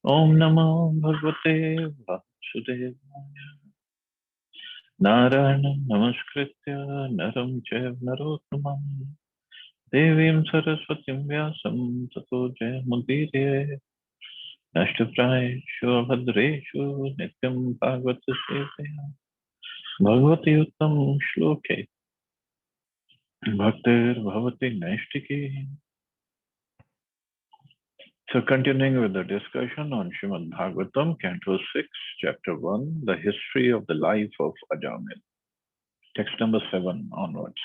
Om Namo Bhagavate Vasudevaya. Narayanam Namaskritya Naram Chaiv Narottamam Devim Saraswatim Vyasam Tato Jayamudire Nashtaprayeshu Abhadreshu Nityam Bhagavata Sevaya Bhagavati Uttam Shloke Bhaktir Bhavati Naishtiki. So continuing with the discussion on Srimad Bhagavatam, Canto 6, Chapter 1, the history of the life of Ajamil. Text number 7 onwards.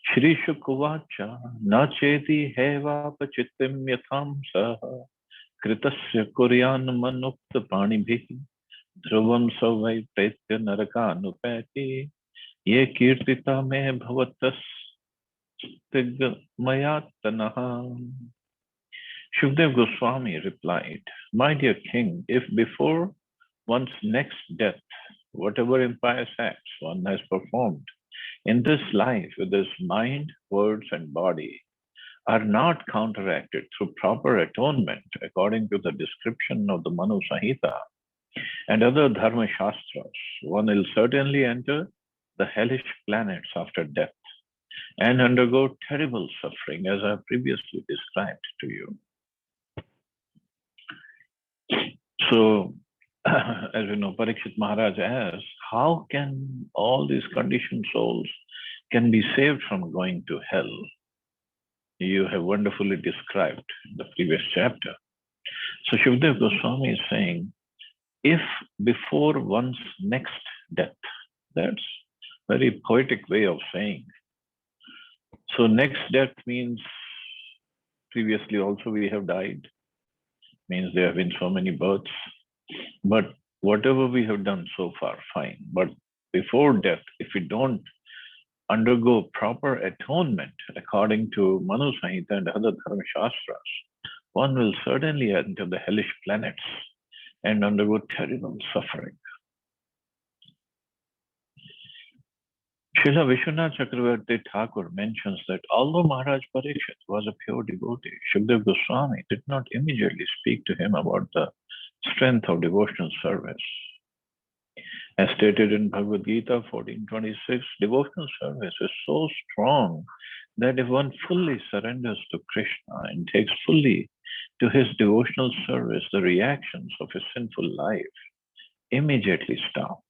Shri Shukuvacha na cheti heva pachittim yatham saha kritasya kuryan manukta panibhi dhruvam savai pretya naraka anupati ye kirtita me bhavatas tigmayatanaha. Shukdev Goswami replied, My dear king, if before one's next death, whatever impious acts one has performed in this life with his mind, words, and body are not counteracted through proper atonement according to the description of the Manu Samhita and other Dharma Shastras, one will certainly enter the hellish planets after death and undergo terrible suffering as I have previously described to you. So, as we know, Parikshit Maharaj asks, how can all these conditioned souls can be saved from going to hell? You have wonderfully described in the previous chapter. So Shukdev Goswami is saying, if before one's next death, that's a very poetic way of saying. So next death means previously also we have died, means there have been so many births. But whatever we have done so far, fine. But before death, if we don't undergo proper atonement according to Manu Samhita and other Dharma Shastras, one will certainly enter the hellish planets and undergo terrible suffering. Srila Vishwanath Chakravarti Thakur mentions that although Maharaj Parikshit was a pure devotee, Shukdev Goswami did not immediately speak to him about the strength of devotional service. As stated in Bhagavad Gita 14:26, devotional service is so strong that if one fully surrenders to Krishna and takes fully to his devotional service, the reactions of his sinful life immediately stop.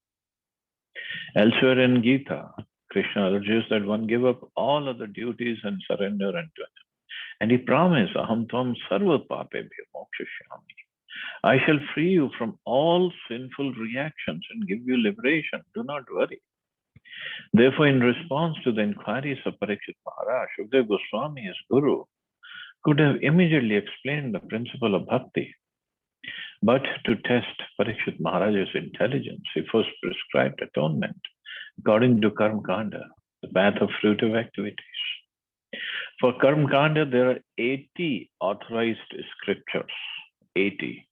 Elsewhere in Gita, Krishna urges that one give up all other duties and surrender unto him. And he promised, Aham tvam sarva papebhyo mokshashyami. I shall free you from all sinful reactions and give you liberation. Do not worry. Therefore, in response to the inquiries of Parikshit Maharaj, Shukdev Goswami, his guru, could have immediately explained the principle of bhakti. But to test Parikshit Maharaj's intelligence, he first prescribed atonement according to Karma Kanda, the path of fruitive activities. For Karma Kanda, there are 80 authorized scriptures, 80,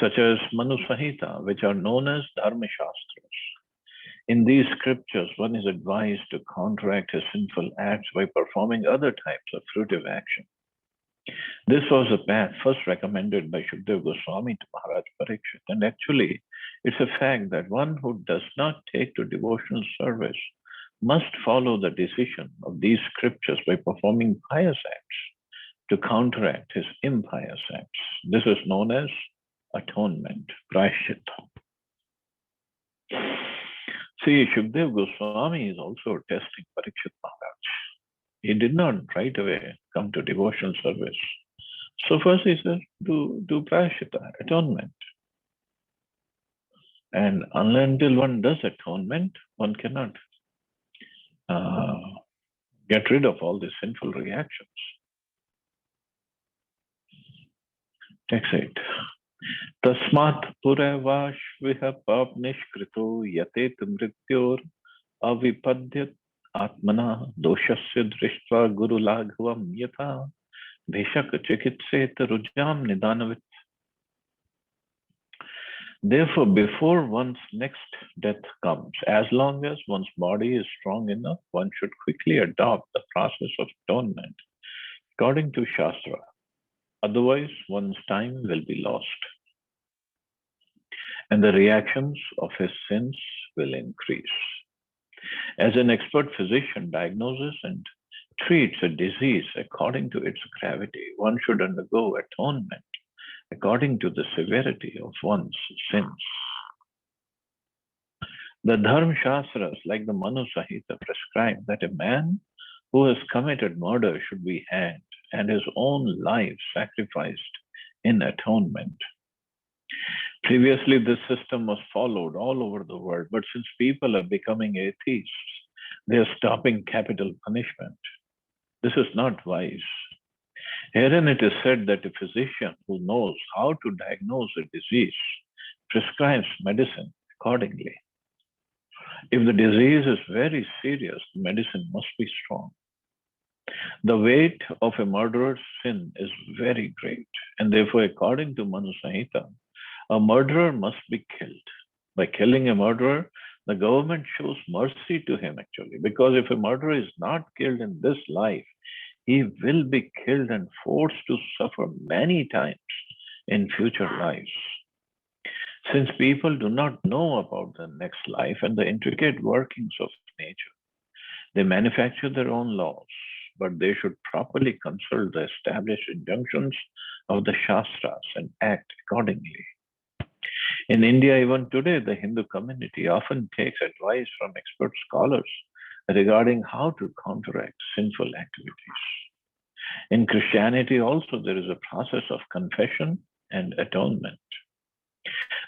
such as Manu Samhita, which are known as Dharma Shastras. In these scriptures, one is advised to counteract his sinful acts by performing other types of fruitive action. This was a path first recommended by Shukdev Goswami to Maharaj Parikshit. And actually, it's a fact that one who does not take to devotional service must follow the decision of these scriptures by performing pious acts to counteract his impious acts. This is known as atonement, prayashchitta. See, Shukdev Goswami is also testing Parikshit Maharaj. He did not right away come to devotional service. So first he says, do prayashchitta, atonement. And until one does atonement, one cannot get rid of all these sinful reactions. Text 8. Tasmat purevashviha pap nishkrito yatet mrityor avipadyat atmana doshasya drishtva guru laghavam yatha bhishak chikitset rujam nidanavit. Therefore, before one's next death comes, as long as one's body is strong enough, one should quickly adopt the process of atonement according to Shastra. Otherwise, one's time will be lost, and the reactions of his sins will increase. As an expert physician diagnoses and treats a disease according to its gravity, one should undergo atonement according to the severity of one's sins. The Dharma Shastras, like the Manu Sahita, prescribe that a man who has committed murder should be hanged and his own life sacrificed in atonement. Previously, this system was followed all over the world, but since people are becoming atheists, they are stopping capital punishment. This is not wise. Herein it is said that a physician who knows how to diagnose a disease prescribes medicine accordingly. If the disease is very serious, the medicine must be strong. The weight of a murderer's sin is very great, and therefore, according to Manu Samhita, a murderer must be killed. By killing a murderer, the government shows mercy to him actually, because if a murderer is not killed in this life, he will be killed and forced to suffer many times in future lives. Since people do not know about the next life and the intricate workings of nature, they manufacture their own laws, but they should properly consult the established injunctions of the Shastras and act accordingly. In India, even today, the Hindu community often takes advice from expert scholars regarding how to counteract sinful activities. In Christianity, also, there is a process of confession and atonement.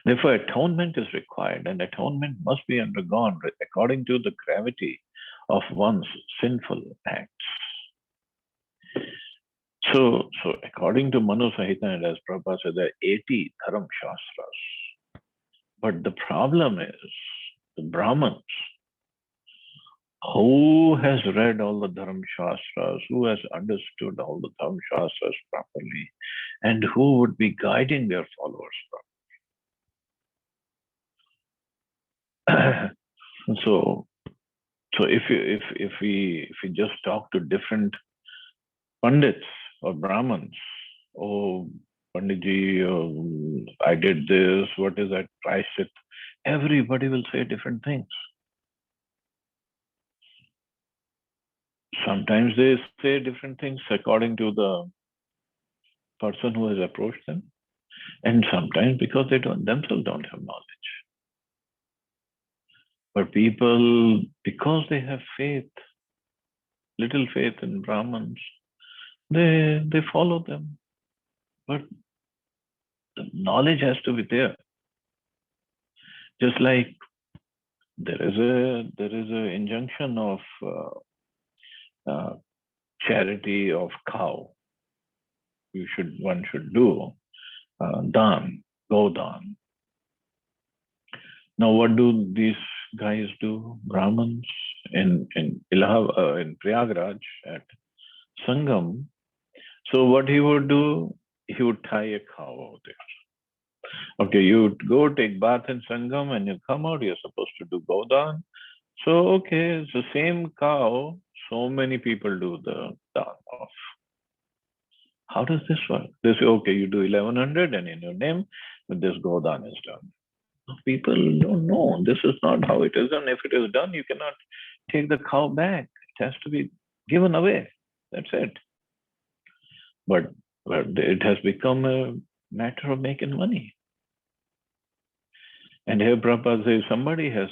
Therefore, atonement is required, and atonement must be undergone according to the gravity of one's sinful acts. So according to Manu Sahita and as Prabhupada said, there are 80 Dharam Shastras. But the problem is the Brahmins. Who has read all the Dharam Shastras? Who has understood all the Dharam Shastras properly? And who would be guiding their followers properly? So if we just talk to different Pandits or Brahmins, oh Panditji, I did this, what is that prashit? Everybody will say different things. Sometimes they say different things according to the person who has approached them, and sometimes because they themselves don't have knowledge. But people, because they have faith, little faith in Brahmins, they follow them. But the knowledge has to be there. Just like there is a injunction of charity of cow. One should do dan, go dan. Now, what do these guys do? Brahmins in Prayagraj at Sangam. So what he would do, he would tie a cow out there. Okay, you go take bath in Sangam and you come out, you're supposed to do Godan. So, okay, it's the same cow, so many people do the dan of. How does this work? They say, okay, you do 1100 and in your name, but this Godan is done. People don't know. This is not how it is done. If it is done, you cannot take the cow back. It has to be given away. That's it. But it has become a matter of making money. And here Prabhupada says, somebody has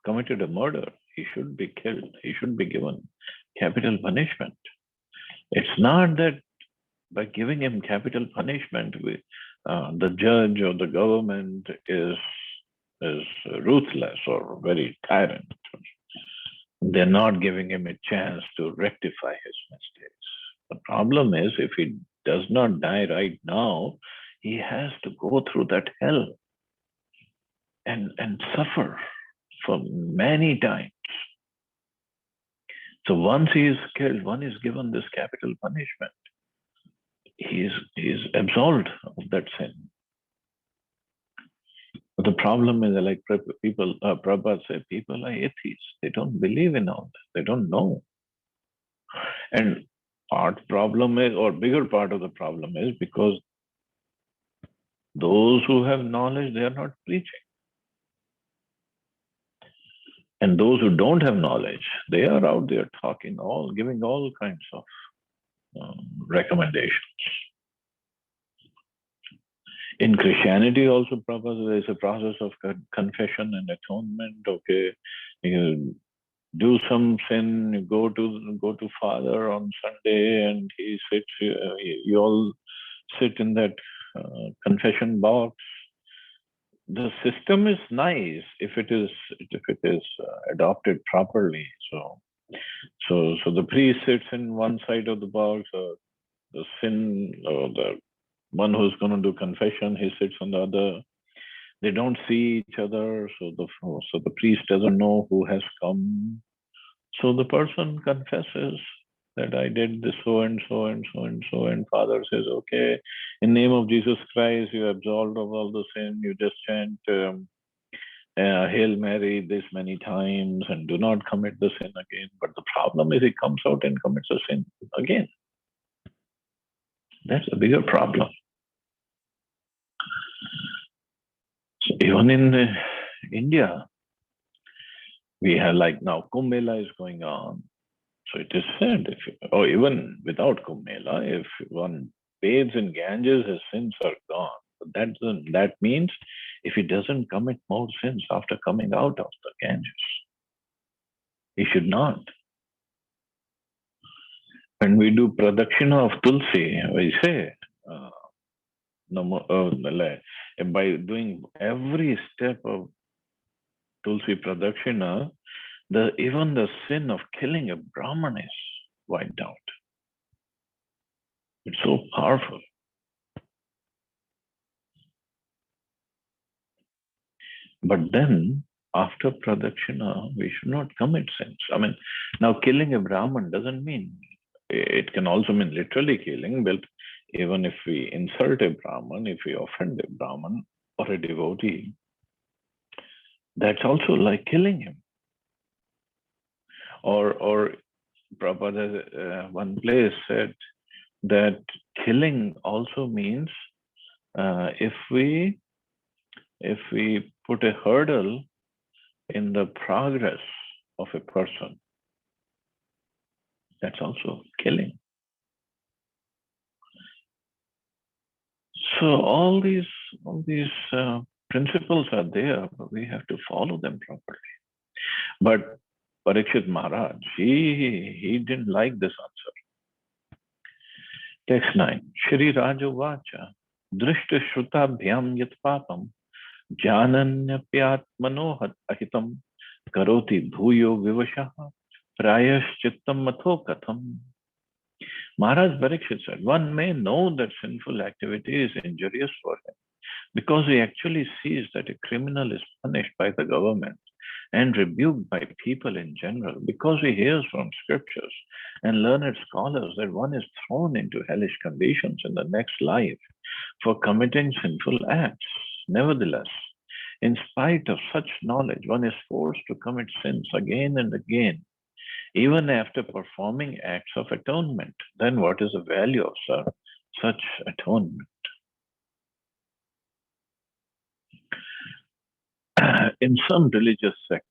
committed a murder. He should be killed. He should be given capital punishment. It's not that by giving him capital punishment, the judge or the government is ruthless or very tyrant. They're not giving him a chance to rectify his mistakes. The problem is, if he does not die right now, he has to go through that hell and suffer for many times. So once he is killed, one is given this capital punishment. He is absolved of that sin. But the problem is, like people, Prabhupada said, people are atheists. They don't believe in all that. They don't know. And Part problem is, or bigger part of the problem is because those who have knowledge, they are not preaching. And those who don't have knowledge, they are out there talking, giving all kinds of recommendations. In Christianity also, Prabhupada, there is a process of confession and atonement. Okay, you do some sin, you go to Father on Sunday, and he sits. You all sit in that confession box. The system is nice if it is adopted properly. So the priest sits in one side of the box, the sin, or the one who's going to do confession, he sits on the other. They don't see each other, so the priest doesn't know who has come. So the person confesses that I did this so and so and so and so, and Father says, okay, in name of Jesus Christ, you absolved of all the sin. You just chant Hail Mary this many times and do not commit the sin again. But the problem is he comes out and commits a sin again. That's a bigger problem. So even in India, we have like now Kumbh Mela is going on. So it is said, or even without Kumbh Mela, if one bathes in Ganges, his sins are gone. But that means if he doesn't commit more sins after coming out of the Ganges, he should not. When we do pradakshina of Tulsi, we say, by doing every step of Tulsi pradakshina, even the sin of killing a Brahman is wiped out. It's so powerful. But then, after pradakshina, we should not commit sins. I mean, now killing a Brahman doesn't mean, it can also mean literally killing, but even if we insult a Brahman, if we offend a Brahman or a devotee, that's also like killing him. Or Prabhupada, one place said that killing also means if we put a hurdle in the progress of a person, that's also killing. So all these principles are there, but we have to follow them properly. But Parikshit Maharaj, he didn't like this answer. Text 9. Shri Raja Vacha Drishta Shrutabhyam Yat Papam Jananyapyatmano Ahitam Karoti Bhuyo Vivashaha Prayaschittam Matho Katham. Maharaj Parikshit said, one may know that sinful activity is injurious for him because he actually sees that a criminal is punished by the government and rebuked by people in general, because he hears from scriptures and learned scholars that one is thrown into hellish conditions in the next life for committing sinful acts. Nevertheless, in spite of such knowledge, one is forced to commit sins again and again, even after performing acts of atonement. Then what is the value of such atonement? In some religious sects,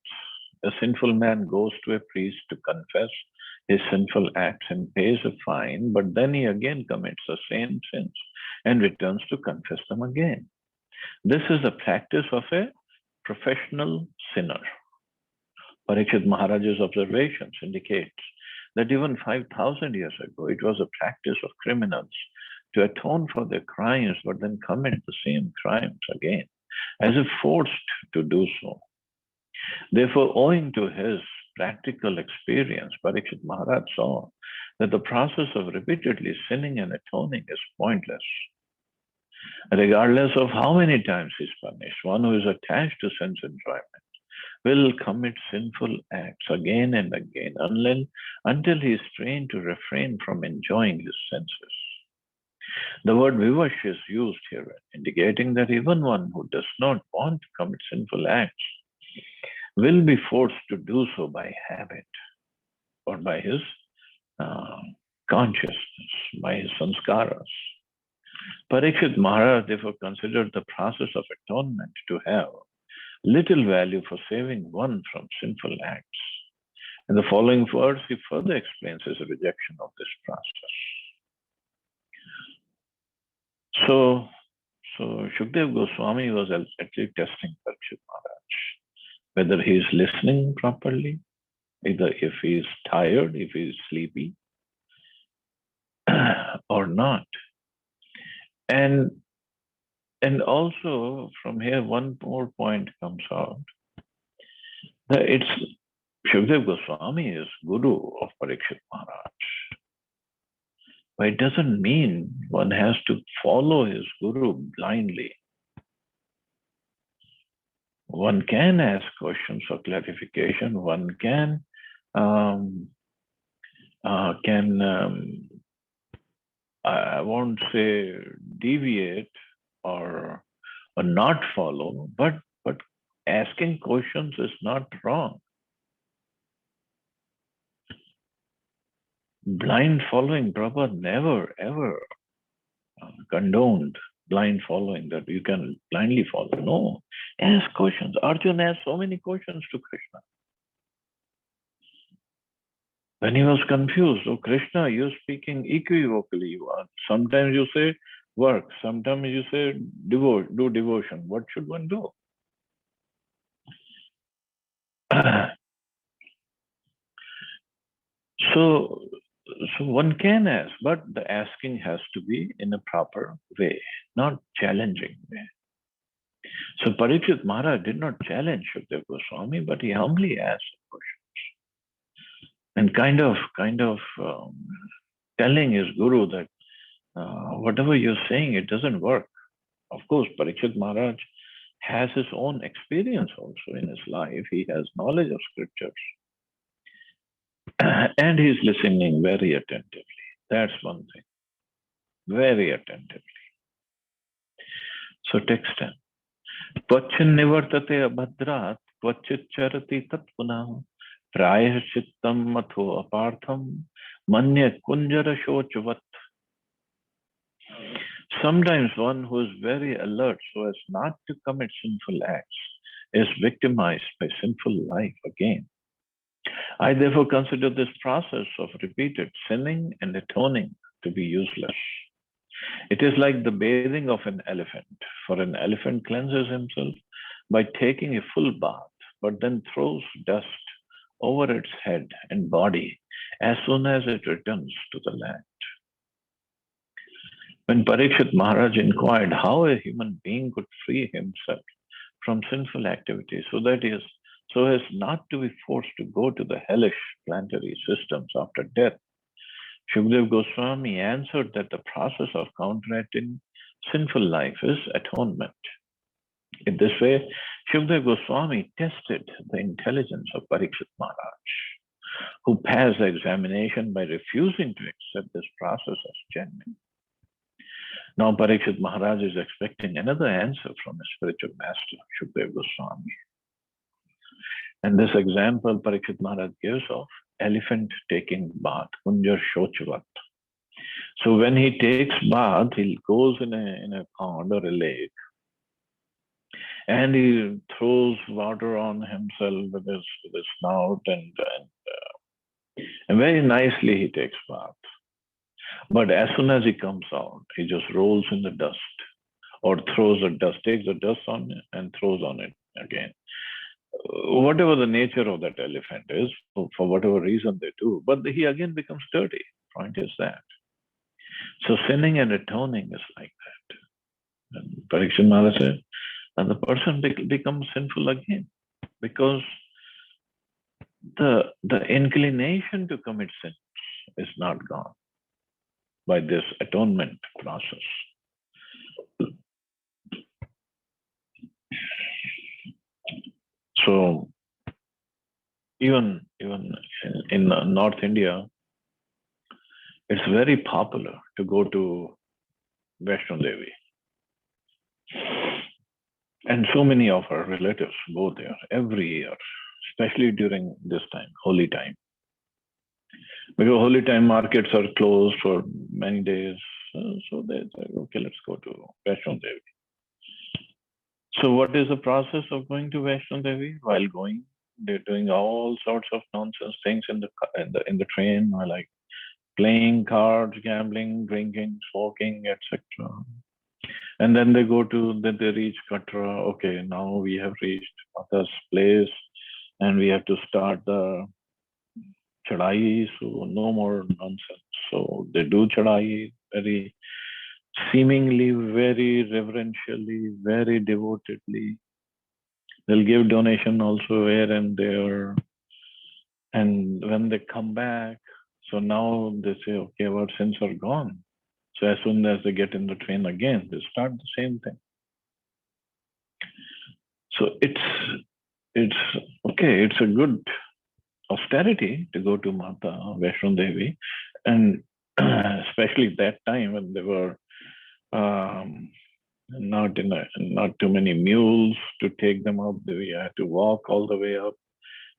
a sinful man goes to a priest to confess his sinful acts and pays a fine, but then he again commits the same sins and returns to confess them again. This is the practice of a professional sinner. Parikshit Maharaj's observations indicate that even 5,000 years ago, it was a practice of criminals to atone for their crimes, but then commit the same crimes again, as if forced to do so. Therefore, owing to his practical experience, Parikshit Maharaj saw that the process of repeatedly sinning and atoning is pointless. Regardless of how many times he is punished, one who is attached to sense enjoyment will commit sinful acts again and again until he is trained to refrain from enjoying his senses. The word vivash is used here, indicating that even one who does not want to commit sinful acts will be forced to do so by habit or by his consciousness, by his sanskaras. Parikshit Maharaj therefore considered the process of atonement to have little value for saving one from sinful acts. In the following verse, he further explains his rejection of this process. So Shukdev Goswami was actually testing Parikshit Maharaj, whether he is listening properly, either if he is tired, if he is sleepy, or not. And also from here, one more point comes out that it's Shukdev Goswami is Guru of Parikshit Maharaj. But it doesn't mean one has to follow his Guru blindly. One can ask questions for clarification. One can I won't say deviate or not follow, but asking questions is not wrong. Blind following, Prabhupada never ever condoned blind following, that you can blindly follow. No, ask questions. Arjuna asked so many questions to Krishna. When he was confused, oh Krishna, you're speaking equivocally. Sometimes you say work, sometimes you say do devotion. What should one do? So one can ask, but the asking has to be in a proper way, not challenging way. So Parikshit Maharaj did not challenge Shukdev Goswami, but he humbly asked questions and kind of telling his guru that whatever you're saying, it doesn't work. Of course, Parikshit Maharaj has his own experience also in his life. He has knowledge of scriptures. And he's listening very attentively. That's one thing. Very attentively. So text 10. Tvachin nivartate abhadrat, tvachit charati tat punah, prayah chittam matho apartham, manya kunjara shochavat. Sometimes one who is very alert so as not to commit sinful acts is victimized by sinful life again. I therefore consider this process of repeated sinning and atoning to be useless. It is like the bathing of an elephant, for an elephant cleanses himself by taking a full bath, but then throws dust over its head and body as soon as it returns to the land. When Parikshit Maharaj inquired how a human being could free himself from sinful activities so as not to be forced to go to the hellish planetary systems after death, Shukdev Goswami answered that the process of counteracting sinful life is atonement. In this way, Shukdev Goswami tested the intelligence of Parikshit Maharaj, who passed the examination by refusing to accept this process as genuine. Now Parikshit Maharaj is expecting another answer from his spiritual master, Shukdev Goswami. And this example Parikshit Maharaj gives of elephant taking bath, kunjar shochvat. So when he takes bath, he goes in a pond or a lake, and he throws water on himself with his snout, and very nicely he takes bath. But as soon as he comes out, he just rolls in the dust or throws the dust, takes the dust on it and throws on it again. Whatever the nature of that elephant is, for whatever reason they do, but he again becomes dirty. Point is that. So sinning and atoning is like that. And Parikshit Maharaj said, and the person becomes sinful again because the inclination to commit sin is not gone by this atonement process. So even in North India, it's very popular to go to Vaishno Devi. And so many of our relatives go there every year, especially during this time, holy time. Because holy time markets are closed for many days. So they said, okay, let's go to Vaishno Devi. So what is the process of going to Vaishno Devi? While going, they're doing all sorts of nonsense things in the train, like playing cards, gambling, drinking, smoking, etc. And then they reach Katra. Okay, now we have reached Mata's place, and we have to start the chadai. So no more nonsense. So they do chadai very seemingly, very reverentially, very devotedly. They'll give donation also here and there. And when they come back, so now they say, okay, our sins are gone. So as soon as they get in the train again, they start the same thing. So it's okay. It's a good austerity to go to Mata Vaishno Devi, and especially that time when they were um, not too many mules to take them up. They had to walk all the way up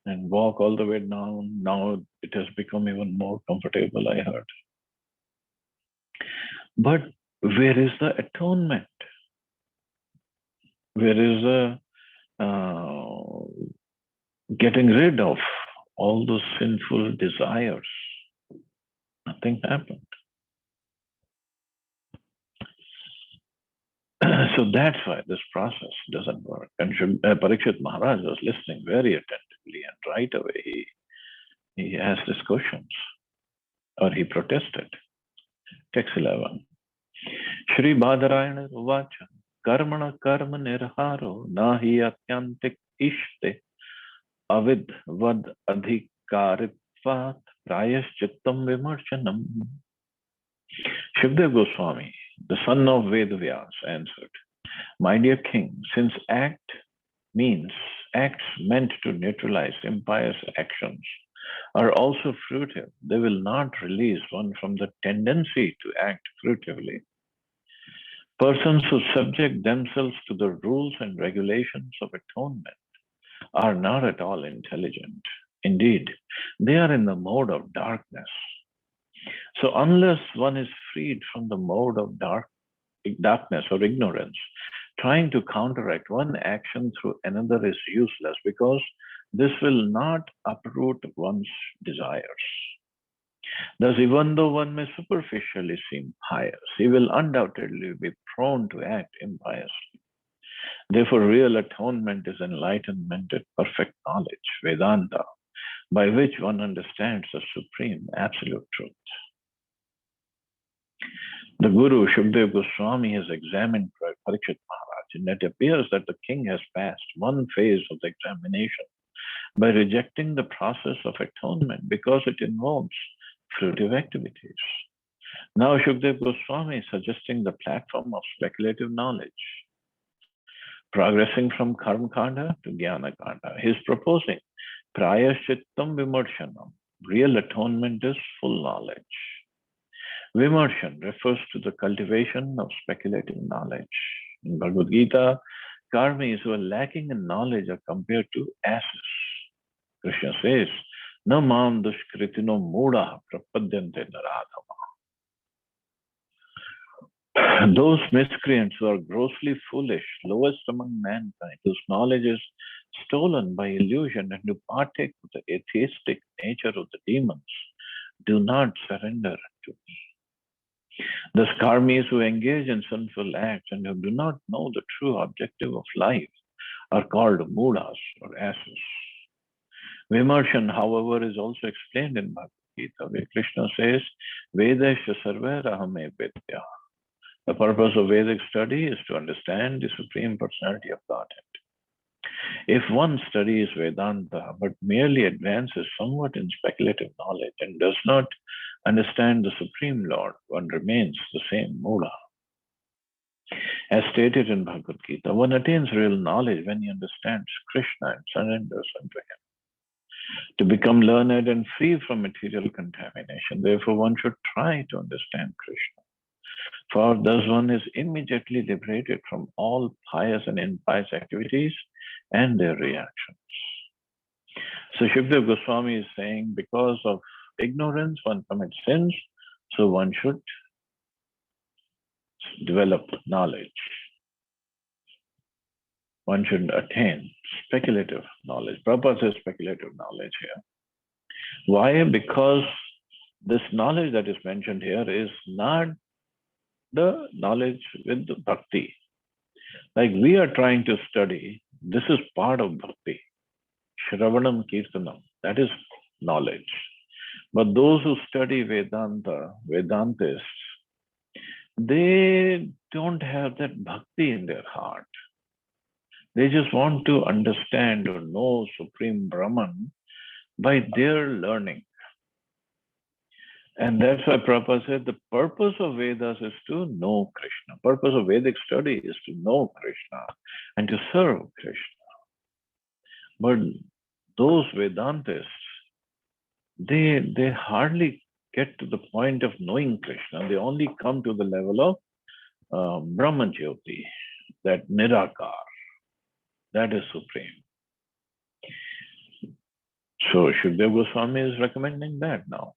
and walk all the way down. Now it has become even more comfortable, I heard. But where is the atonement? Where is the getting rid of all those sinful desires? Nothing happened. So that's why this process doesn't work. And Parikshit Maharaj was listening very attentively, and right away he asked these questions, or he protested. Text 11. Shri Badarayana Uvacha Karmana Karma Nirharo Nahi Atyantik Ishte Avid Vad Adhikaritvat Prayaschittam Vimarchanam. Shukdev Goswami, the son of Vedavyas, answered, my dear king, since acts meant to neutralize impious actions are also fruitive, they will not release one from the tendency to act fruitively. Persons who subject themselves to the rules and regulations of atonement are not at all intelligent. Indeed, they are in the mode of darkness. So unless one is freed from the mode of darkness or ignorance, trying to counteract one action through another is useless, because this will not uproot one's desires. Thus, even though one may superficially seem pious, he will undoubtedly be prone to act impiously. Therefore, real atonement is enlightenment and perfect knowledge, Vedanta, by which one understands the supreme absolute truth. The Guru, Shukdev Goswami, has examined Parikshit Maharaj, and it appears that the king has passed one phase of the examination by rejecting the process of atonement because it involves fruitive activities. Now Shukdev Goswami is suggesting the platform of speculative knowledge, progressing from Karma Kanda to Jnana Kanda. He is proposing Prayashittam Vimarshanam. Real atonement is full knowledge. Vimarshan refers to the cultivation of speculative knowledge. In Bhagavad Gita, karmis who are lacking in knowledge are compared to asses. Krishna says, Na mam dushkritino muda prapadyante naradhama. Those miscreants who are grossly foolish, lowest among mankind, whose knowledge is stolen by illusion and who partake of the atheistic nature of the demons, do not surrender to me. Thus, karmis who engage in sinful acts and who do not know the true objective of life are called mudas or asses. Vimarshan, however, is also explained in Bhagavad Gita, where Krishna says, Vedasya sarvarahame vidya. The purpose of Vedic study is to understand the Supreme Personality of Godhead. If one studies Vedanta but merely advances somewhat in speculative knowledge and does not understand the Supreme Lord, one remains the same Mula. As stated in Bhagavad Gita, one attains real knowledge when he understands Krishna and surrenders unto him. To become learned and free from material contamination, therefore one should try to understand Krishna. For thus one is immediately liberated from all pious and impious activities and their reactions. So Shukdev Goswami is saying, because of ignorance, one commits sins, so one should develop knowledge. One should attain speculative knowledge. Prabhupada says speculative knowledge here. Why? Because this knowledge that is mentioned here is not the knowledge with the bhakti. Like we are trying to study, this is part of bhakti. Shravanam Kirtanam, that is knowledge. But those who study Vedanta, Vedantists, they don't have that bhakti in their heart. They just want to understand or know Supreme Brahman by their learning. And that's why Prabhupada said the purpose of Vedas is to know Krishna. Purpose of Vedic study is to know Krishna and to serve Krishna. But those Vedantists, they hardly get to the point of knowing Krishna. They only come to the level of Brahman Jyoti, that Nirakar, that is supreme. So Shukdev Goswami is recommending that now.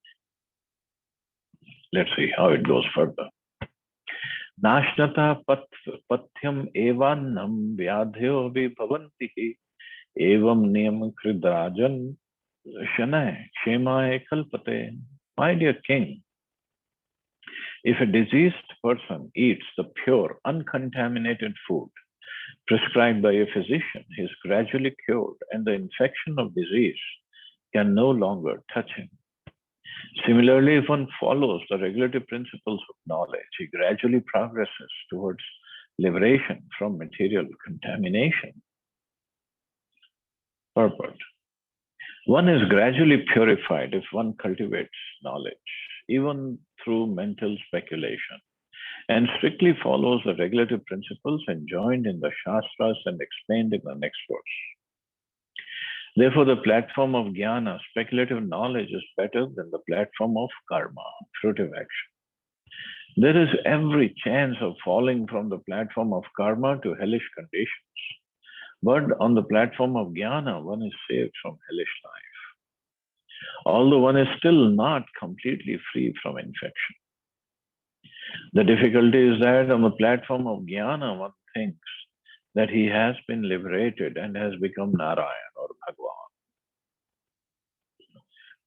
Let's see how it goes further. Nashnata pathyam evannam vyadhyo vibhavanti evam niyam kridrajan shanay kshemaye kalpate. My dear king, if a diseased person eats the pure, uncontaminated food prescribed by a physician, he is gradually cured and the infection of disease can no longer touch him. Similarly, if one follows the regulative principles of knowledge, he gradually progresses towards liberation from material contamination. Purport. One is gradually purified if one cultivates knowledge, even through mental speculation, and strictly follows the regulative principles enjoined in the Shastras and explained in the next verse. Therefore, the platform of jnana, speculative knowledge, is better than the platform of karma, fruitive action. There is every chance of falling from the platform of karma to hellish conditions. But on the platform of jnana, one is saved from hellish life, although one is still not completely free from infection. The difficulty is that on the platform of jnana, one thinks that he has been liberated and has become Narayan or Bhagwan.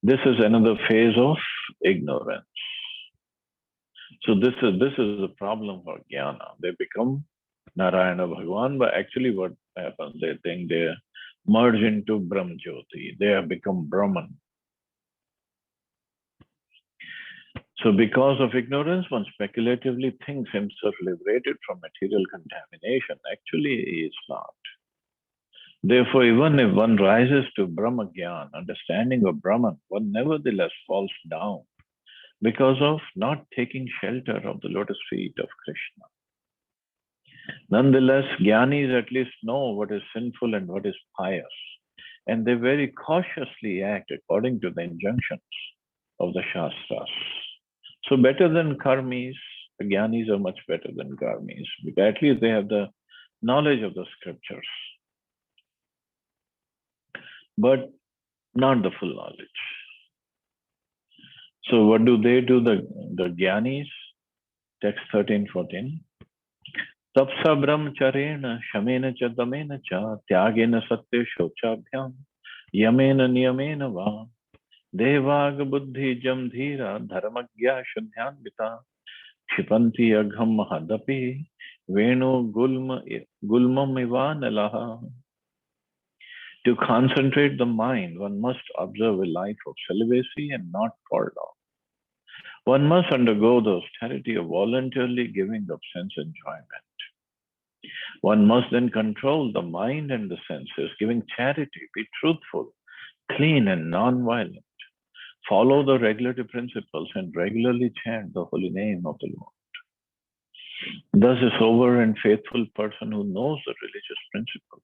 This is another phase of ignorance. So this is a problem for jnana. They become Narayana Bhagwan, but actually what happens, they think they merge into Brahm Jyoti. They have become Brahman. So because of ignorance, one speculatively thinks himself liberated from material contamination. Actually, he is not. Therefore, even if one rises to Brahma Gyan, understanding of Brahman, one nevertheless falls down because of not taking shelter of the lotus feet of Krishna. Nonetheless, Jnanis at least know what is sinful and what is pious, and they very cautiously act according to the injunctions of the Shastras. So better than karmis, the Jnanis are much better than karmis, because at least they have the knowledge of the scriptures, but not the full knowledge. So what do? The Jnanis, text 13-14. Tapsa brahmacharena shamena cha damena cha tyagena satya shochabhyam yamena niyamena va devag buddhi jam dhira dharmagya shuddhyanvita kshipanti agham mahadapi venu gulmam ivanalaha. To concentrate the mind, one must observe a life of celibacy and not fall down. One must undergo the austerity of voluntarily giving up sense enjoyment. One must then control the mind and the senses, giving charity, be truthful, clean and non-violent. Follow the regulative principles and regularly chant the holy name of the Lord. Thus, a sober and faithful person who knows the religious principles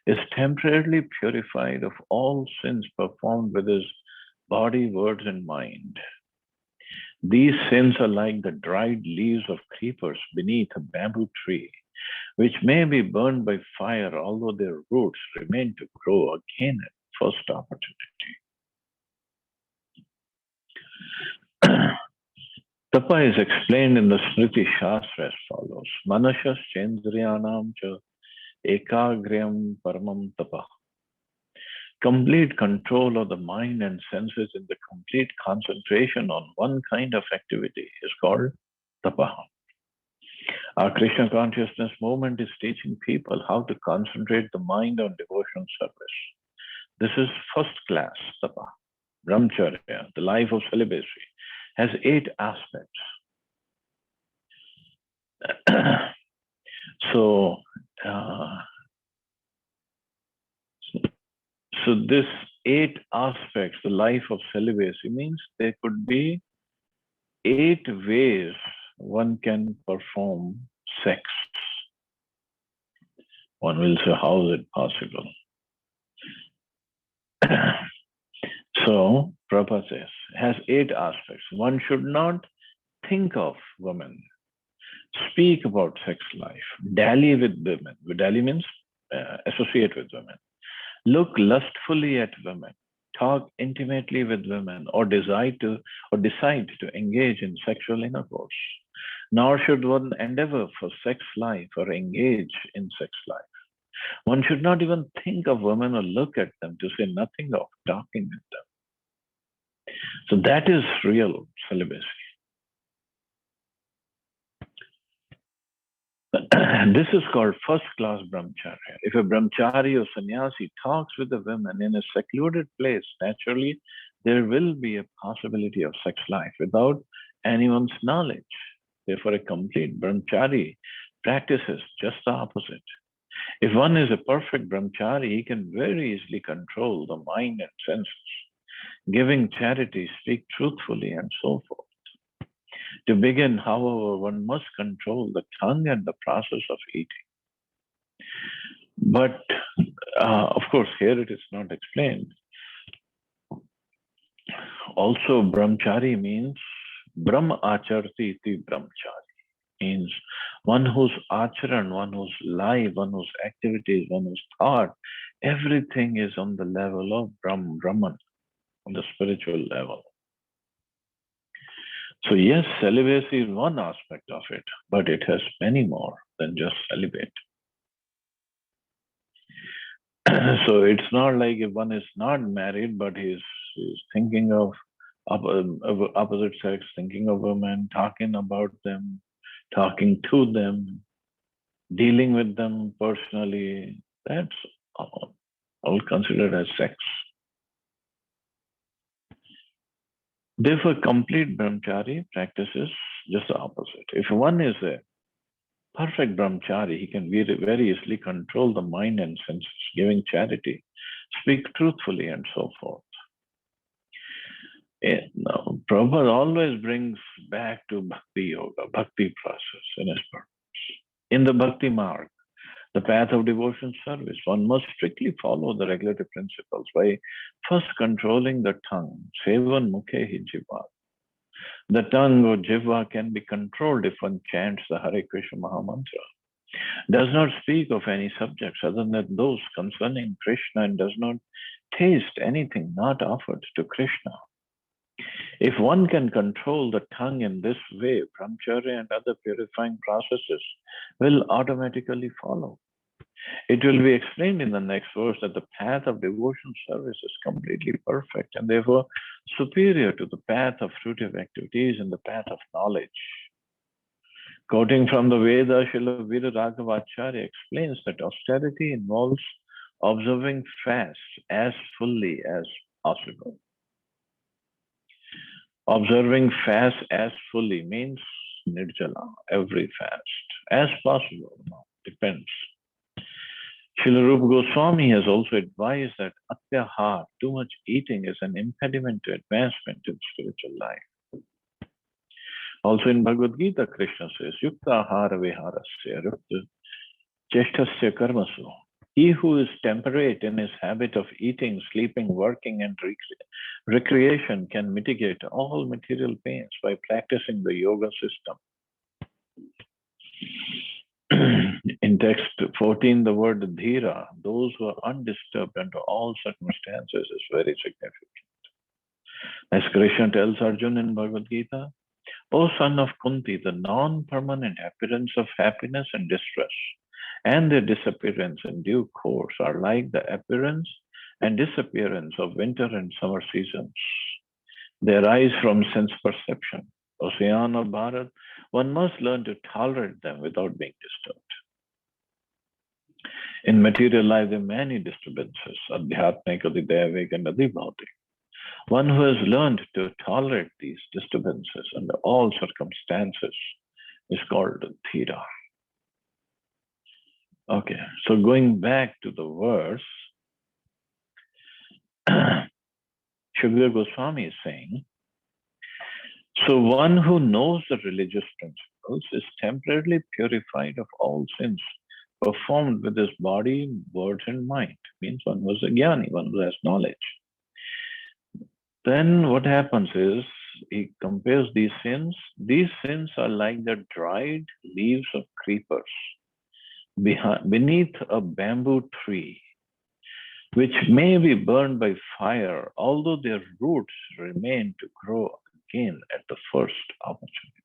is temporarily purified of all sins performed with his body, words, and mind. These sins are like the dried leaves of creepers beneath a bamboo tree, which may be burned by fire, although their roots remain to grow again at first opportunity. Tapa is explained in the Smriti Shastra as follows. Manashas chendriyanam cha ekagryam paramam tapa. Complete control of the mind and senses in the complete concentration on one kind of activity is called tapa. Our Krishna consciousness movement is teaching people how to concentrate the mind on devotional service. This is first class tapa. Brahmacharya, the life of celibacy, has 8 aspects. So, so this 8 aspects, the life of celibacy, means there could be 8 ways one can perform sex. One will say, how is it possible? So, Prabhupada says, has 8 aspects. One should not think of women, speak about sex life, dally with women. Dally means associate with women. Look lustfully at women, talk intimately with women, or decide to engage in sexual intercourse. Nor should one endeavor for sex life or engage in sex life. One should not even think of women or look at them, to say nothing of talking with them. So that is real celibacy. This is called first class brahmacharya. If a brahmachari or sannyasi talks with a woman in a secluded place, naturally there will be a possibility of sex life without anyone's knowledge. Therefore, a complete brahmachari practices just the opposite. If one is a perfect brahmachari, he can very easily control the mind and senses, giving charity, speak truthfully, and so forth. To begin, however, one must control the tongue and the process of eating. But, of course, here it is not explained. Also, brahmachari means Brahm acharti iti brahmachari. Means one whose acharan, one whose life, one whose activities, one whose thought, everything is on the level of Brahman, on the spiritual level. So yes, celibacy is one aspect of it, but it has many more than just celibate. So it's not like if one is not married, but he's thinking of opposite sex, thinking of women, talking about them, talking to them, dealing with them personally. That's all considered as sex. Therefore, complete brahmachari practices just the opposite. If one is a perfect brahmachari, he can very easily control the mind and senses, giving charity, speak truthfully, and so forth. Now, Prabhupada always brings back to bhakti yoga, bhakti process in his purpose. In the bhakti marg, the path of devotion service, one must strictly follow the regulatory principles by first controlling the tongue. Sevan mukhe jiva. The tongue or jiva can be controlled if one chants the Hare Krishna Mahamantra, does not speak of any subjects other than those concerning Krishna, and does not taste anything not offered to Krishna. If one can control the tongue in this way, brahmacharya and other purifying processes will automatically follow. It will be explained in the next verse that the path of devotion service is completely perfect and therefore superior to the path of fruitive activities and the path of knowledge. Quoting from the Veda, Srila Veera Raghavacharya explains that austerity involves observing fast as fully as possible. Observing fast as fully means nirjala, every fast, as possible. No, depends. Srila Rupa Goswami has also advised that atyahar, too much eating, is an impediment to advancement in spiritual life. Also in Bhagavad Gita, Krishna says, Yukta ahara viharasya rukta cheshtasya karmasu. He who is temperate in his habit of eating, sleeping, working, and recreation can mitigate all material pains by practicing the yoga system. In text 14, the word dhira, those who are undisturbed under all circumstances, is very significant. As Krishna tells Arjuna in Bhagavad Gita, O son of Kunti, the non-permanent appearance of happiness and distress and their disappearance in due course are like the appearance and disappearance of winter and summer seasons. They arise from sense perception. Ocean of Bharat, one must learn to tolerate them without being disturbed. In material life, there are many disturbances, adhyatmik, adidevik, and adibhautik. One who has learned to tolerate these disturbances under all circumstances is called Thira. Okay, so going back to the verse, Shukdev Goswami is saying, so one who knows the religious principles is temporarily purified of all sins performed with his body, words, and mind. Means one was a jnani, one who has knowledge. Then what happens is, he compares these sins. These sins are like the dried leaves of creepers beneath a bamboo tree, which may be burned by fire, although their roots remain to grow again at the first opportunity.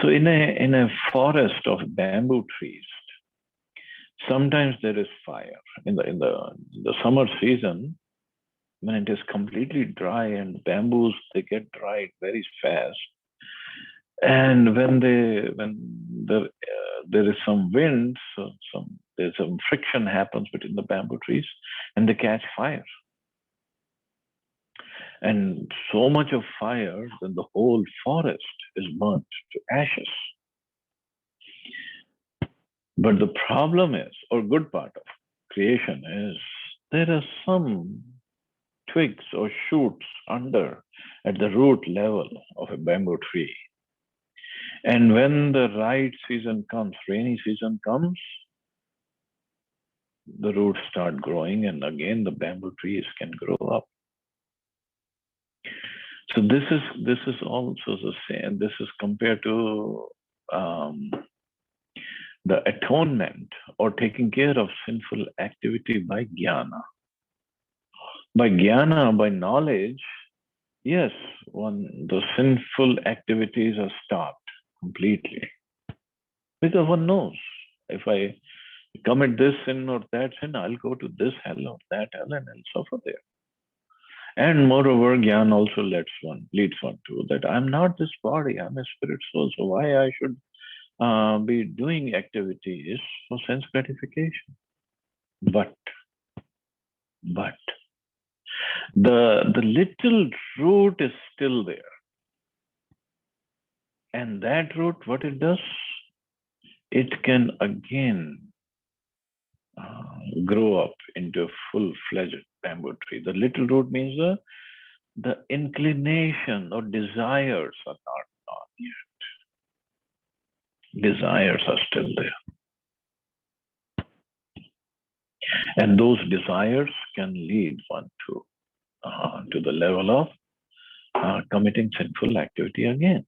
So in a forest of bamboo trees, sometimes there is fire. In the summer season, when it is completely dry and bamboos, they get dried very fast. And when there is some wind, there's some friction happens between the bamboo trees, and they catch fire. And so much of fire that the whole forest is burnt to ashes. But the problem is, or good part of creation is, there are some twigs or shoots under at the root level of a bamboo tree. And when the right season comes, rainy season comes, the roots start growing and again the bamboo trees can grow up. So this is also the same. This is compared to the atonement or taking care of sinful activity by jnana. By jnana, by knowledge, yes, the sinful activities are stopped completely. Because one knows, if I commit this sin or that sin, I'll go to this hell or that hell and I'll suffer there. And moreover, Gyan also leads one to that I'm not this body, I'm a spirit soul. So why I should be doing activities for sense gratification? But the little root is still there. And that root, what it does, it can again grow up into a full-fledged bamboo tree. The little root means the inclination or desires are not gone yet. Desires are still there. And those desires can lead one to the level of committing sinful activity again.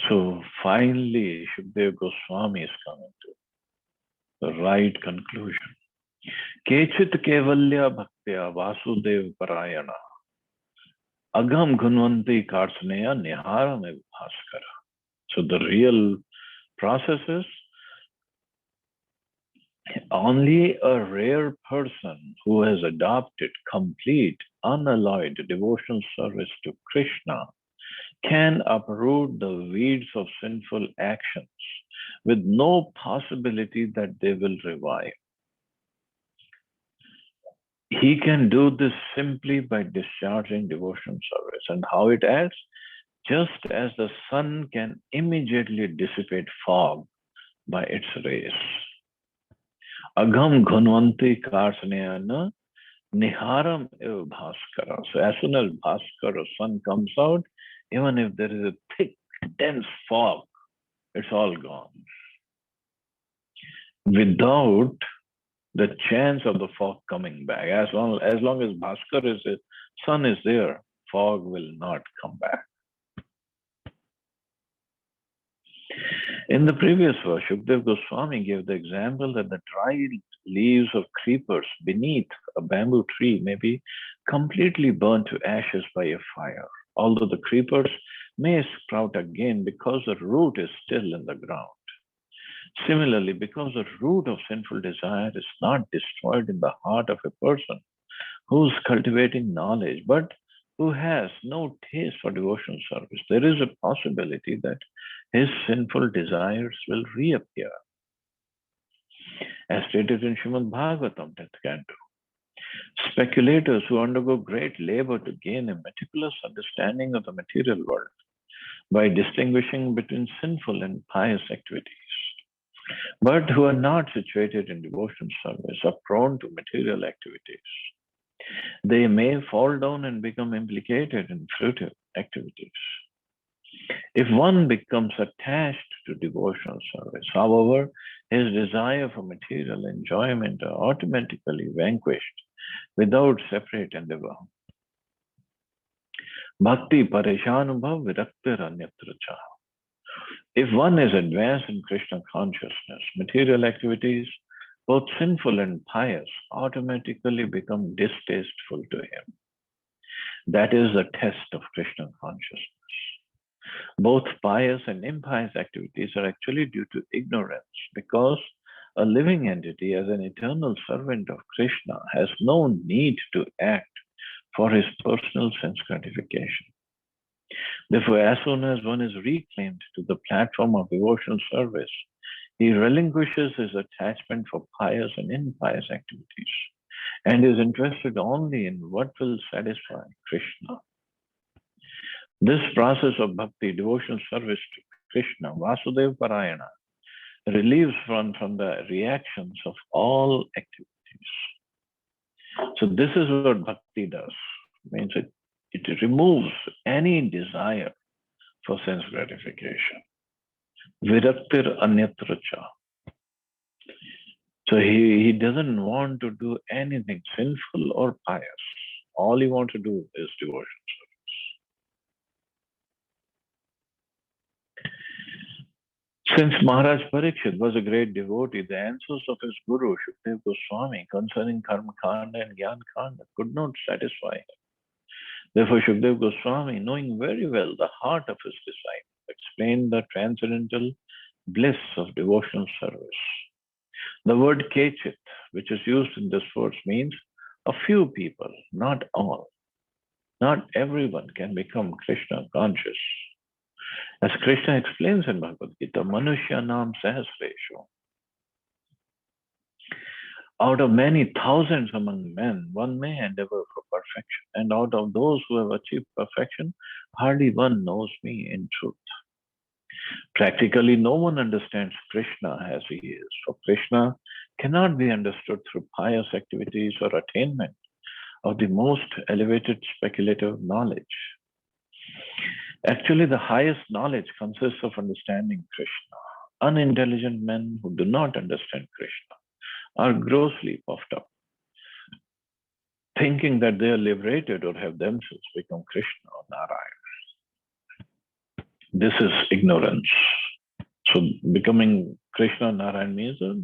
So finally, Shukdev Goswami is coming to the right conclusion. Kechit kevalya bhaktya vasudev parayana agam gunvanti karsneya niharam bhaskara. So the real process is only a rare person who has adopted complete, unalloyed devotional service to Krishna can uproot the weeds of sinful actions with no possibility that they will revive. He can do this simply by discharging devotional service. And how it acts? Just as the sun can immediately dissipate fog by its rays. Agam gunvanti karsneyana niharam eva bhaskara. So as soon as Bhaskara or sun comes out, even if there is a thick, dense fog, it's all gone. Without the chance of the fog coming back. As long as Bhaskara is sun is there, fog will not come back. In the previous verse, Shukdev Goswami gave the example that the dry leaves of creepers beneath a bamboo tree may be completely burnt to ashes by a fire, although the creepers may sprout again because the root is still in the ground. Similarly, because the root of sinful desire is not destroyed in the heart of a person who is cultivating knowledge, but who has no taste for devotional service, there is a possibility that his sinful desires will reappear. As stated in Srimad Bhagavatam, 10th canto, speculators who undergo great labor to gain a meticulous understanding of the material world by distinguishing between sinful and pious activities, but who are not situated in devotional service are prone to material activities. They may fall down and become implicated in fruitive activities. If one becomes attached to devotional service, however, his desire for material enjoyment are automatically vanquished without separate endeavor. Bhakti pareshanubhav viraktir anyatra cha. If one is advanced in Krishna consciousness, material activities, both sinful and pious, automatically become distasteful to him. That is the test of Krishna consciousness. Both pious and impious activities are actually due to ignorance, because a living entity, as an eternal servant of Krishna, has no need to act for his personal sense gratification. Therefore, as soon as one is reclaimed to the platform of devotional service, he relinquishes his attachment for pious and impious activities and is interested only in what will satisfy Krishna. This process of bhakti, devotional service to Krishna, Vasudev Parayana, relieves one from the reactions of all activities. So this is what bhakti does. Means it removes any desire for sense gratification. Viraktir anyatra cha. So he doesn't want to do anything sinful or pious. All he wants to do is devotion service. Since Maharaj Parikshit was a great devotee, the answers of his guru, Shukdev Goswami, concerning Karma Kanda and Gyan Kanda could not satisfy him. Therefore, Shukdev Goswami, knowing very well the heart of his disciple, explained the transcendental bliss of devotional service. The word kechit, which is used in this verse, means a few people, not all. Not everyone can become Krishna conscious. As Krishna explains in Bhagavad Gita, Manushyanam Sahasreshu. Out of many thousands among men, one may endeavor for perfection. And out of those who have achieved perfection, hardly one knows me in truth. Practically, no one understands Krishna as he is. For Krishna cannot be understood through pious activities or attainment of the most elevated speculative knowledge. Actually, the highest knowledge consists of understanding Krishna. Unintelligent men who do not understand Krishna are grossly puffed up, thinking that they are liberated or have themselves become Krishna or Narayana. This is ignorance. So becoming Krishna or Narayana means a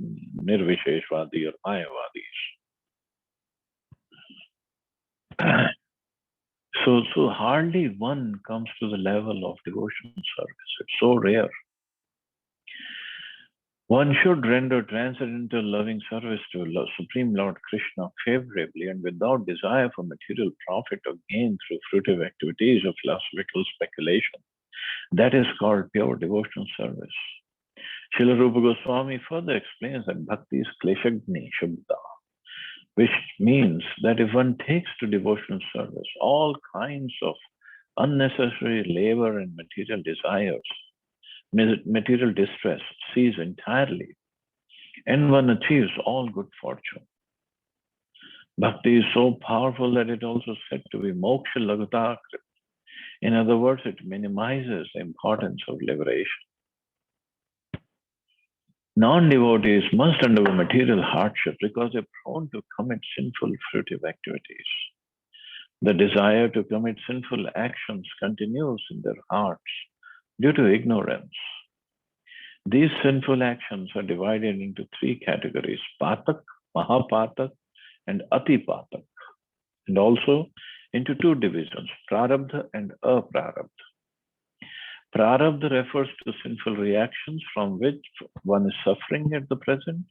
Nirvisheshvadi or Mayavadis. So hardly one comes to the level of devotional service. It's so rare. One should render transcendental loving service to Supreme Lord Krishna favorably and without desire for material profit or gain through fruitive activities or philosophical speculation. That is called pure devotional service. Srila Rupa Goswami further explains that bhakti is kleshagni shabda, which means that if one takes to devotional service, all kinds of unnecessary labor and material desires, material distress cease entirely, and one achieves all good fortune. Bhakti is so powerful that it also said to be moksha lagatakrit. In other words, it minimizes the importance of liberation. Non-devotees must undergo material hardship because they're prone to commit sinful fruitive activities. The desire to commit sinful actions continues in their hearts due to ignorance. These sinful actions are divided into three categories: Patak, Mahapatak, and Atipatak, and also into two divisions: Prarabdha and Aprarabdha. Prarabdha refers to sinful reactions from which one is suffering at the present,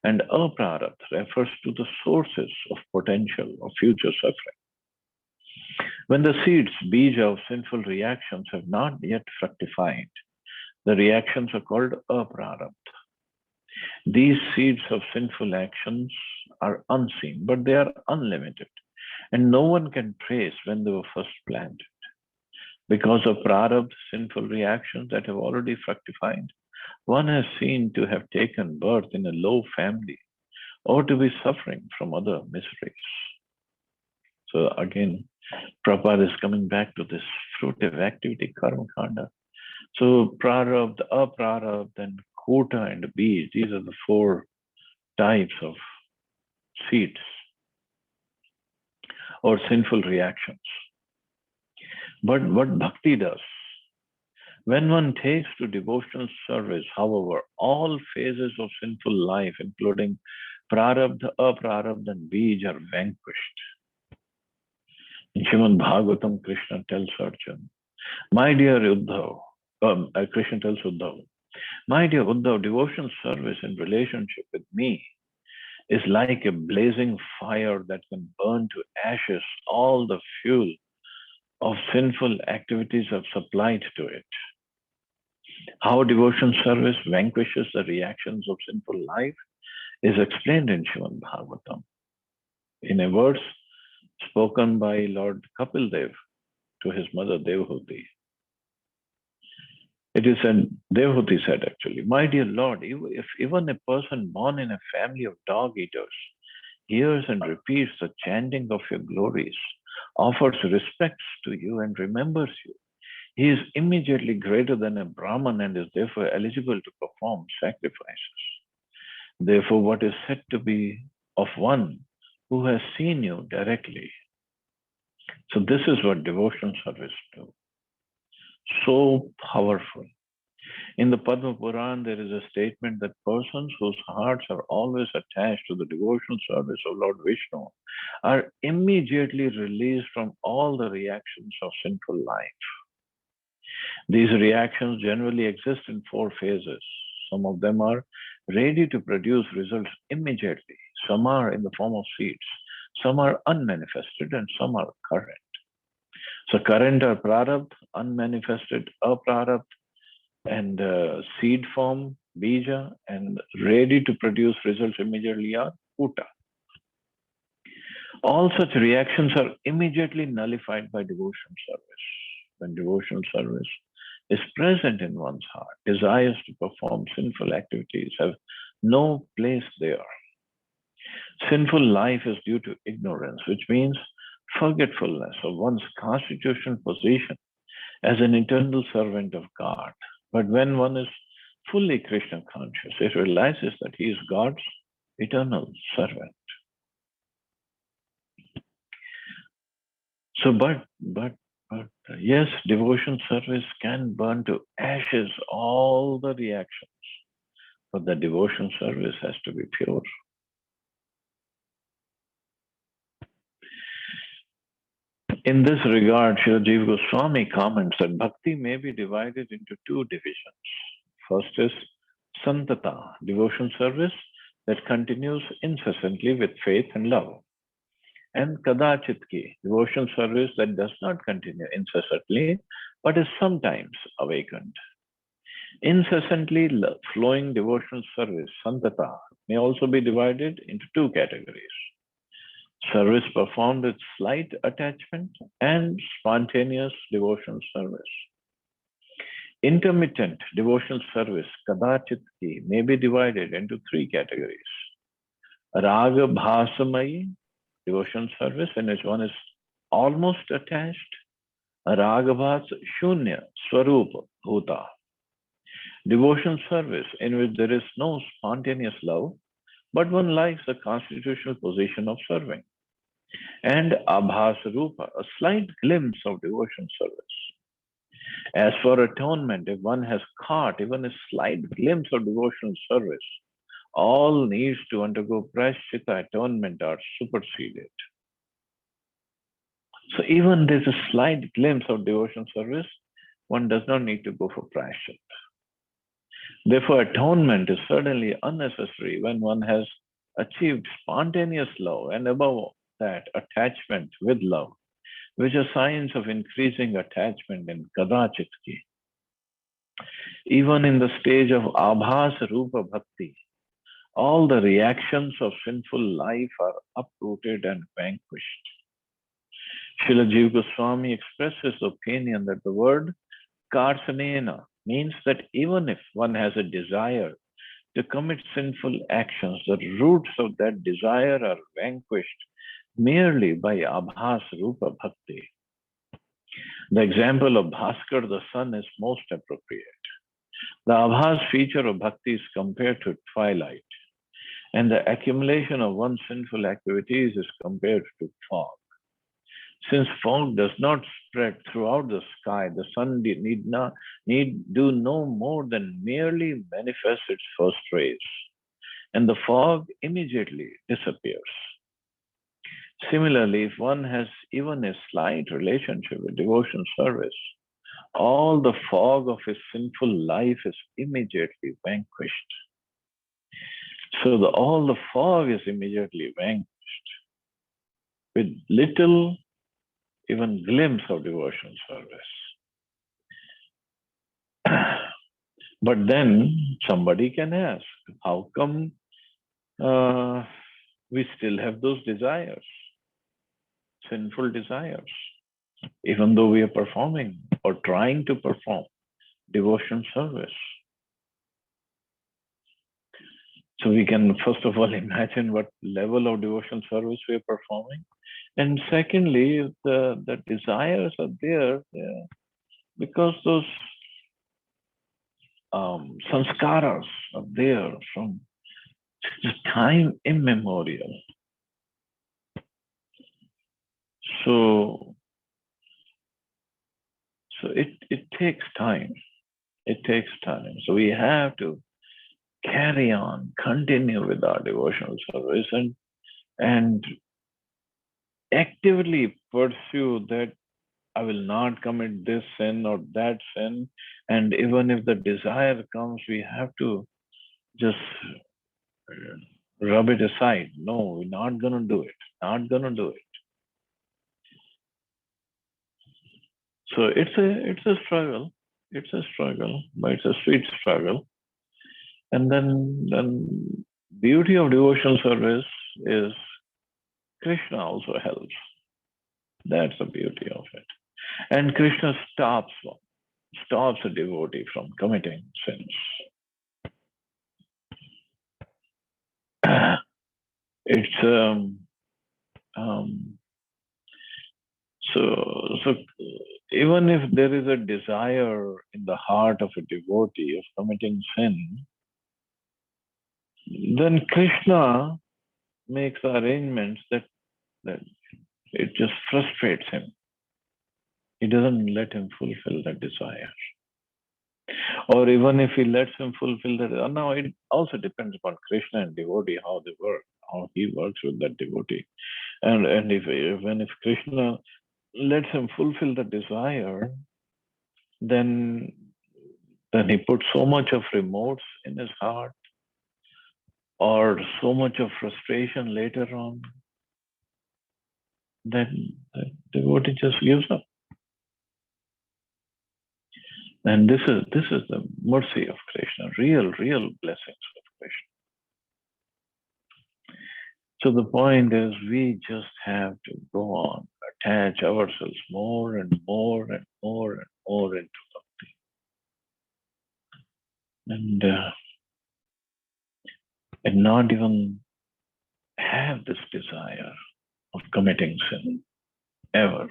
and Aprarabdha refers to the sources of potential of future suffering. When the seeds, bija of sinful reactions have not yet fructified, the reactions are called aprarabdha. These seeds of sinful actions are unseen, but they are unlimited, and no one can trace when they were first planted. Because of prarabdha sinful reactions that have already fructified, one has seen to have taken birth in a low family or to be suffering from other miseries. So again, Prabhupada is coming back to this fruitive activity, karma kanda. So prarabdha, aprarabdha, and kota and bij, these are the four types of seeds or sinful reactions. But what bhakti does, when one takes to devotional service, however, all phases of sinful life, including prarabdha, aprarabdha, and bij, are vanquished. In Srimad Bhagavatam, Krishna tells Arjuna, my dear Uddhav, Krishna tells Uddhav, my dear Uddhav, devotional service in relationship with me is like a blazing fire that can burn to ashes all the fuel of sinful activities have supplied to it. How devotional service vanquishes the reactions of sinful life is explained in Srimad Bhagavatam in a verse spoken by Lord Kapil Dev to his mother Devahuti. It is said, Devahuti said actually, my dear Lord, if even a person born in a family of dog eaters hears and repeats the chanting of your glories, offers respects to you and remembers you, he is immediately greater than a Brahman and is therefore eligible to perform sacrifices. Therefore, what is said to be of one who has seen you directly. So this is what devotional service do. So powerful. In the Padma Puran, there is a statement that persons whose hearts are always attached to the devotional service of Lord Vishnu are immediately released from all the reactions of sinful life. These reactions generally exist in four phases. Some of them are ready to produce results immediately. Some are in the form of seeds. Some are unmanifested and some are current. So current are prarabdha, unmanifested, aprarabdha, and seed form, bija, and ready to produce results immediately are uta. All such reactions are immediately nullified by devotional service. When devotional service is present in one's heart, desires to perform sinful activities have no place there. Sinful life is due to ignorance, which means forgetfulness of one's constitutional position as an eternal servant of God. But when one is fully Krishna conscious, it realizes that he is God's eternal servant. So, but yes, devotion service can burn to ashes all the reactions, but the devotion service has to be pure. In this regard, Srila Jiva Goswami comments that bhakti may be divided into two divisions. First is santata, devotion service that continues incessantly with faith and love. And kadachitki, devotion service that does not continue incessantly, but is sometimes awakened. Incessantly flowing devotional service, santata, may also be divided into two categories. Service performed with slight attachment and spontaneous devotional service. Intermittent devotional service, kadachitki, may be divided into three categories. Raga bhasamayi, devotional service in which one is almost attached. Ragabhas shunya swarupa bhuta, devotional service in which there is no spontaneous love, but one likes the constitutional position of serving. And abhas rupa, a slight glimpse of devotional service. As for atonement, if one has caught even a slight glimpse of devotional service, all needs to undergo prashchita atonement are superseded. So even there's a slight glimpse of devotional service, one does not need to go for prashchita. Therefore, atonement is certainly unnecessary when one has achieved spontaneous love and above that, attachment with love, which are signs of increasing attachment in kadachitki. Even in the stage of abhas rupa bhakti, all the reactions of sinful life are uprooted and vanquished. Srila Jiva Goswami expresses the opinion that the word karsanena means that even if one has a desire to commit sinful actions, the roots of that desire are vanquished merely by abhas rupa bhakti. The example of Bhaskar the sun is most appropriate. The abhas feature of bhakti is compared to twilight, and the accumulation of one's sinful activities is compared to fog. Since fog does not spread throughout the sky, the sun need do no more than merely manifest its first rays, and the fog immediately disappears. Similarly, if one has even a slight relationship with devotion service, all the fog of his sinful life is immediately vanquished. So all the fog is immediately vanquished with little even glimpse of devotion service. But then somebody can ask, how come we still have those desires, sinful desires, even though we are performing or trying to perform devotion service? So we can first of all imagine what level of devotion service we are performing. And secondly, the desires are there because those sanskaras are there from time immemorial. So it takes time. It takes time. So we have to carry on, continue with our devotional service and actively pursue that I will not commit this sin or that sin. And even if the desire comes, we have to just rub it aside. No, we're not going to do it. Not going to do it. So it's a struggle. It's a struggle, but it's a sweet struggle. And then beauty of devotional service is Krishna also helps. That's the beauty of it. And Krishna stops a devotee from committing sins. It's so even if there is a desire in the heart of a devotee of committing sin, then Krishna makes arrangements that it just frustrates him. He doesn't let him fulfill that desire. Or even if he lets him fulfill that, now it also depends upon Krishna and devotee, how they work, how he works with that devotee. And if Krishna lets him fulfill the desire, then he puts so much of remorse in his heart or so much of frustration later on, then the devotee just gives up. And this is the mercy of Krishna, real blessings of Krishna. So the point is, we just have to go on, attach ourselves more and more and more and more into bhakti, and not even have this desire of committing sin ever.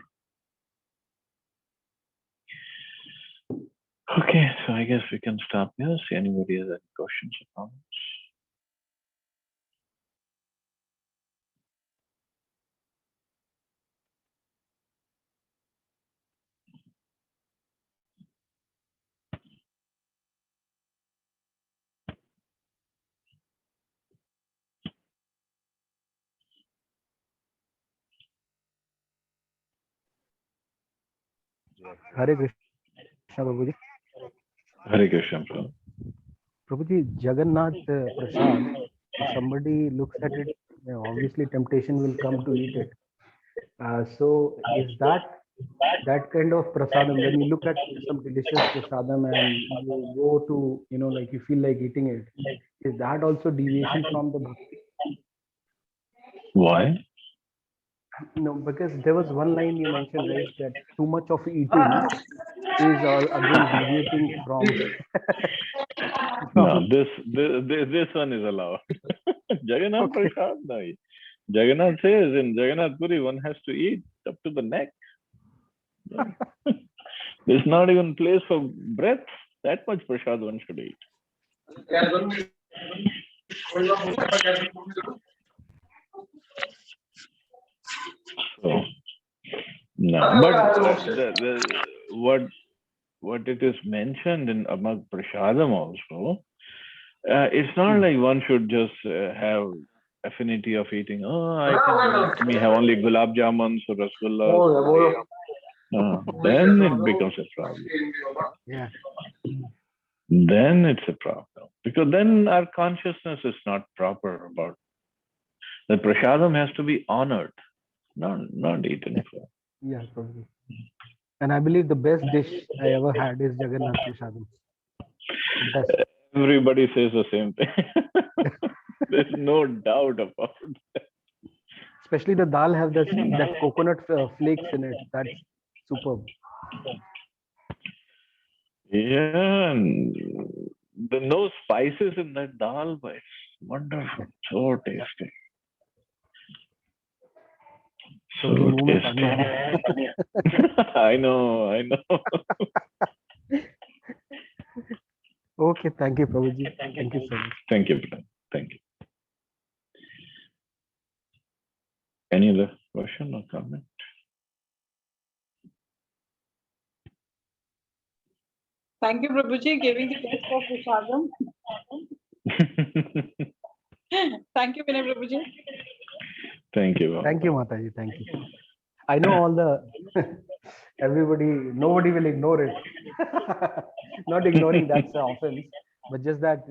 Okay, so I guess we can stop here. See anybody has any questions or comments? Hare Krishna, Prabhuji. Hare Krishna, Prabhu. Prabhuji, Jagannath Prasad, if somebody looks at it, obviously temptation will come to eat it. So is that kind of prasadam, when you look at some delicious prasadam and you go to, like you feel like eating it, is that also deviation from the bhakti? Why? No, because there was one line you mentioned, right, that too much of eating is again deviating from No, from this one is allowed. Jagannath okay. Prasad, no. Jagannath says in Jagannath Puri, one has to eat up to the neck. There's not even place for breath. That much prasad one should eat. So, no, but what it is mentioned in among prasadam also, it's not like one should just have affinity of eating. Oh, I can let me have only gulab jamuns or rasgullas. Then it becomes a problem. Yeah. Then it's a problem because then our consciousness is not proper about the prasadam has to be honored, not eaten for. Yeah, probably. And I believe the best dish I ever had is Jagannath Prasadam. Best. Everybody says the same thing. There's no doubt about it. Especially the dal have that coconut flakes in it. That's superb. Yeah, and no spices in that dal, but it's wonderful, so tasty. So So मुंह में पानी आ tasty. I know. Okay, thank you, Prabhuji. Thank you so much. Thank you, Brian. Thank you. Any other question or comment? Thank you, Prabhuji, giving the taste of prasadam. Thank you, Vinay Prabhuji. Thank you. Thank you, Mataji. Thank you. I know all the nobody will ignore it. Not ignoring, that's an offense, but just that,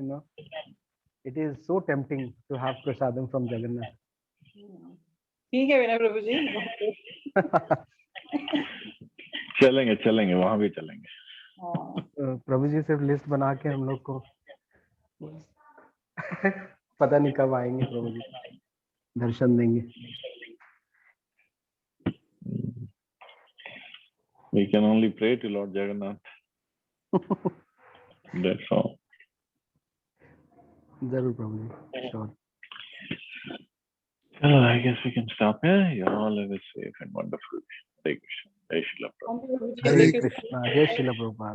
it is so tempting to have prasadam from Jagannath. ठीक है विनय प्रभु जी. चलेंगे वहां भी चलेंगे. प्रभु जी सिर्फ list बना के हम लोग को पता नहीं कब आएंगे प्रभु जी, दर्शन देंगे. We can only pray to Lord Jagannath. That's all. जरूर प्रभु जी. Sure. I guess we can stop here. You all live safe and wonderful. Hare Krishna. Jai Shri Prabhupada. Hare Krishna. Jai Shri Prabhupada.